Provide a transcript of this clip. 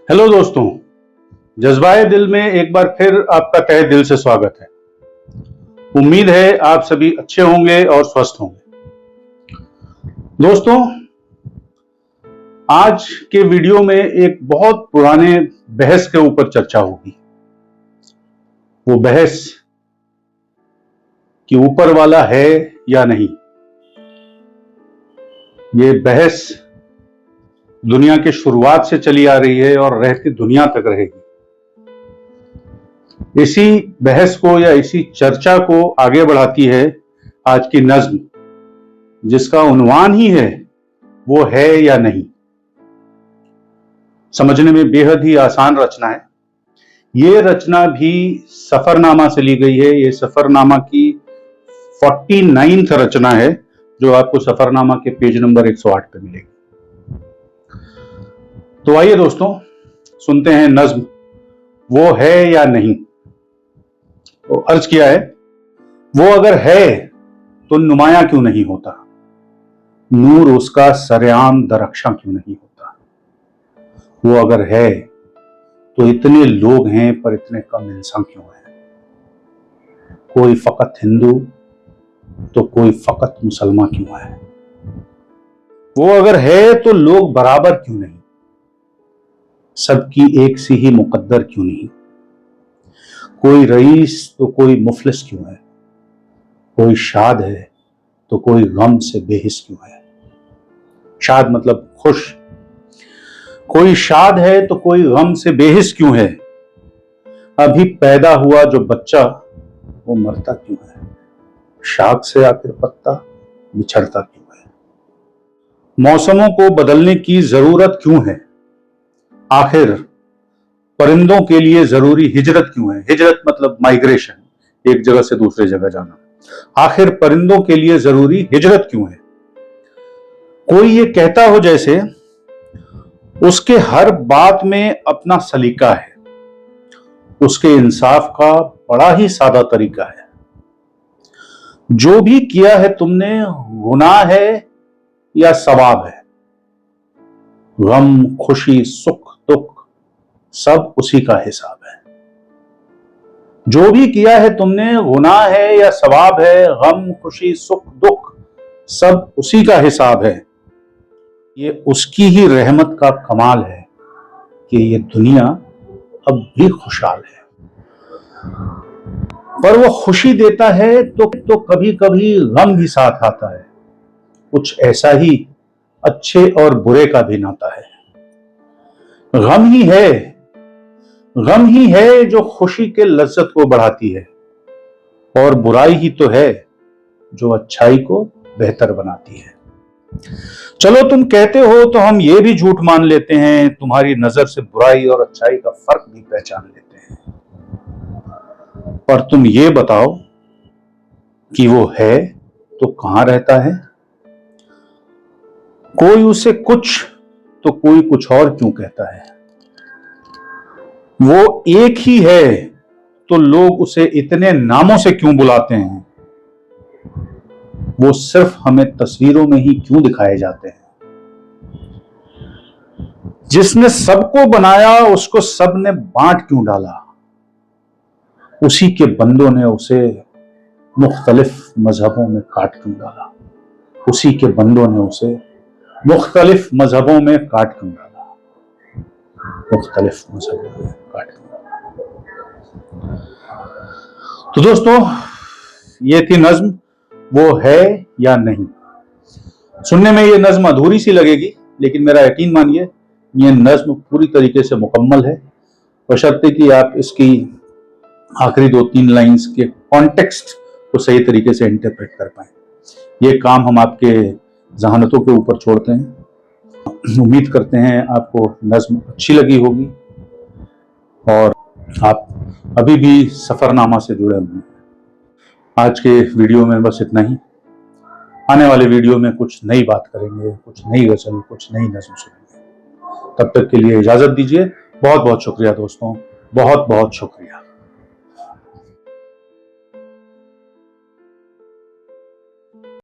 Hello दोस्तों, जज्बाए दिल में एक बार फिर आपका तहे दिल से स्वागत है। उम्मीद है आप सभी अच्छे होंगे और स्वस्थ होंगे। दोस्तों, आज के वीडियो में एक बहुत पुराने बहस के ऊपर चर्चा होगी। वो बहस कि ऊपर वाला है या नहीं। ये बहस दुनिया की शुरुआत से चली आ रही है और रहती दुनिया तक रहेगी। इसी बहस को या इसी चर्चा को आगे बढ़ाती है आज की नज्म, जिसका उन्वान ही है वो है या नहीं। समझने में बेहद ही आसान रचना है। ये रचना भी सफरनामा से ली गई है। ये सफरनामा की 49th रचना है, जो आपको सफरनामा के पेज नंबर 108 पे मिलेगी। तो आइए दोस्तों, सुनते हैं नज्म वो है या नहीं। तो अर्ज किया है, वो अगर है तो नुमाया क्यों नहीं होता, नूर उसका सरेआम दरख्शां क्यों नहीं होता। वो अगर है तो इतने लोग हैं पर इतने कम इंसान क्यों हैं। कोई फकत हिंदू तो कोई फकत मुसलमान क्यों है। वो अगर है तो लोग बराबर क्यों नहीं, सबकी एक सी ही मुकद्दर क्यों नहीं। कोई रईस तो कोई मुफलिस क्यों है, कोई शाद है तो कोई गम से बेहिस क्यों है। शाद मतलब खुश। कोई शाद है तो कोई गम से बेहिस क्यों है। अभी पैदा हुआ जो बच्चा वो मरता क्यों है। शाख से आखिर पत्ता बिछड़ता क्यों है। मौसमों को बदलने की जरूरत क्यों है। आखिर परिंदों के लिए जरूरी हिजरत क्यों है। हिजरत मतलब माइग्रेशन, एक जगह से दूसरे जगह जाना। आखिर परिंदों के लिए जरूरी हिजरत क्यों है। कोई ये कहता हो जैसे उसके हर बात में अपना सलीका है, उसके इंसाफ का बड़ा ही सादा तरीका है। जो भी किया है तुमने गुनाह है या सवाब है। गम खुशी सुख दुख सब उसी का हिसाब है। जो भी किया है तुमने गुनाह है या सवाब है। गम खुशी सुख दुख सब उसी का हिसाब है। ये उसकी ही रहमत का कमाल है कि ये दुनिया अब भी खुशहाल है। पर वो खुशी देता है तो कभी कभी गम भी साथ आता है। कुछ ऐसा ही अच्छे और बुरे का भी नाता है। गम ही है जो खुशी के लज्जत को बढ़ाती है, और बुराई ही तो है जो अच्छाई को बेहतर बनाती है। चलो तुम कहते हो तो हम ये भी झूठ मान लेते हैं, तुम्हारी नजर से बुराई और अच्छाई का फर्क भी पहचान लेते हैं। पर तुम ये बताओ कि वो है तो कहां रहता है। कोई उसे कुछ तो कोई कुछ और क्यों कहता है। वो एक ही है तो लोग उसे इतने नामों से क्यों बुलाते हैं। वो सिर्फ हमें तस्वीरों में ही क्यों दिखाए जाते हैं। जिसने सबको बनाया उसको सबने बांट क्यों डाला। उसी के बंदों ने उसे मुख्तलिफ मजहबों में काट क्यों डाला। उसी के बंदों ने उसे मुख्तलिफ मजहबों में काट क्यों डाला। मुख्तलिफ मजहबों में काट क्यों डाला। तो दोस्तों, ये थी नज्म वो है या नहीं। सुनने में ये नज्म अधूरी सी लगेगी, लेकिन मेरा यकीन मानिए ये नज्म पूरी तरीके से मुकम्मल है, बशर्ते कि आप इसकी आखिरी 2-3 लाइंस के कॉन्टेक्स्ट को सही तरीके से इंटरप्रेट कर पाए। ये काम हम आपके जहानतों के ऊपर छोड़ते हैं। उम्मीद करते हैं आपको नज्म अच्छी लगी होगी और आप अभी भी सफरनामा से जुड़े हुए हैं। आज के वीडियो में बस इतना ही। आने वाले वीडियो में कुछ नई बात करेंगे, कुछ नई गजल, कुछ नई नज्म सुनेंगे। तब तक के लिए इजाजत दीजिए। बहुत बहुत शुक्रिया दोस्तों, बहुत बहुत शुक्रिया।